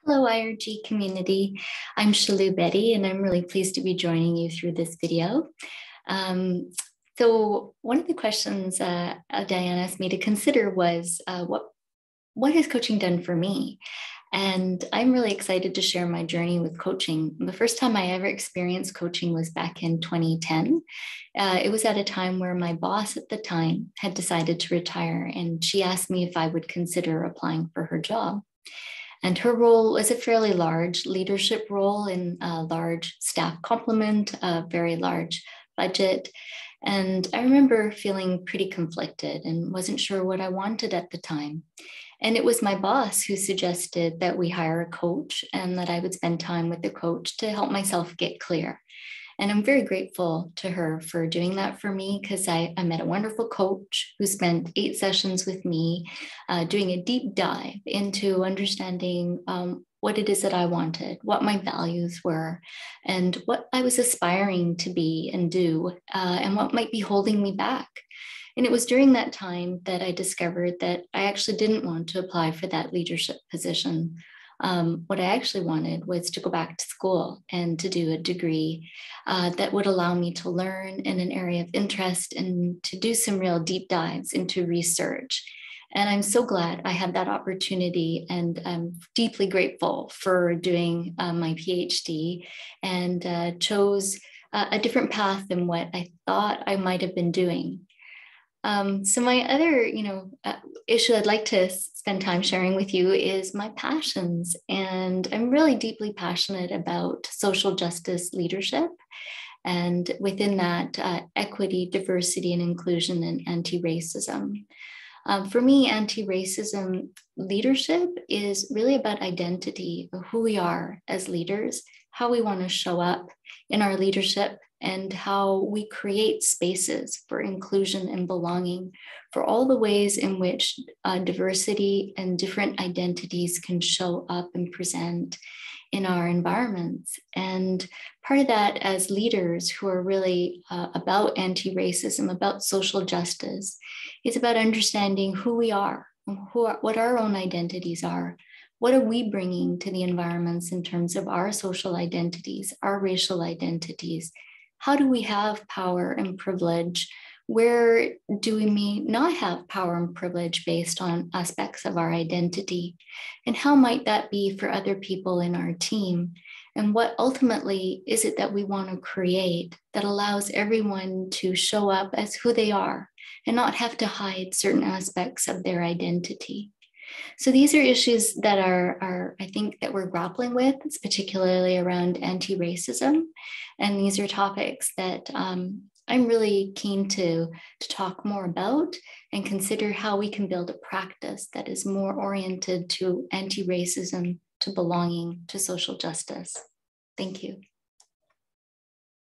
Hello, IRG community. I'm Shalu Betty, and I'm really pleased to be joining you through this video. Um, so one of the questions Diane asked me to consider was what has coaching done for me? And I'm really excited to share my journey with coaching. The first time I ever experienced coaching was back in 2010. It was at a time where my boss at the time had decided to retire, and she asked me if I would consider applying for her job. And her role was a fairly large leadership role in a large staff complement, a very large budget. And I remember feeling pretty conflicted and wasn't sure what I wanted at the time. And it was my boss who suggested that we hire a coach and that I would spend time with the coach to help myself get clear. And I'm very grateful to her for doing that for me because I met a wonderful coach who spent 8 sessions with me doing a deep dive into understanding what it is that I wanted, what my values were, and what I was aspiring to be and do, and what might be holding me back. And it was during that time that I discovered that I actually didn't want to apply for that leadership position. What I actually wanted was to go back to school and to do a degree that would allow me to learn in an area of interest and to do some real deep dives into research. And I'm so glad I had that opportunity, and I'm deeply grateful for doing my PhD and chose a different path than what I thought I might have been doing. So my other, issue I'd like to spend time sharing with you is my passions. And I'm really deeply passionate about social justice leadership. And within that, equity, diversity, and inclusion, and anti-racism. For me, anti-racism leadership is really about identity, of who we are as leaders, how we want to show up in our leadership, and how we create spaces for inclusion and belonging, for all the ways in which diversity and different identities can show up and present in our environments. And part of that, as leaders who are really about anti-racism, about social justice, is about understanding who we are, what our own identities are. What are we bringing to the environments in terms of our social identities, our racial identities? How do we have power and privilege? Where do we may not have power and privilege based on aspects of our identity? And how might that be for other people in our team? And what ultimately is it that we want to create that allows everyone to show up as who they are and not have to hide certain aspects of their identity? So these are issues that I think that we're grappling with, particularly around anti-racism. And these are topics that I'm really keen to talk more about and consider how we can build a practice that is more oriented to anti-racism, to belonging, to social justice. Thank you.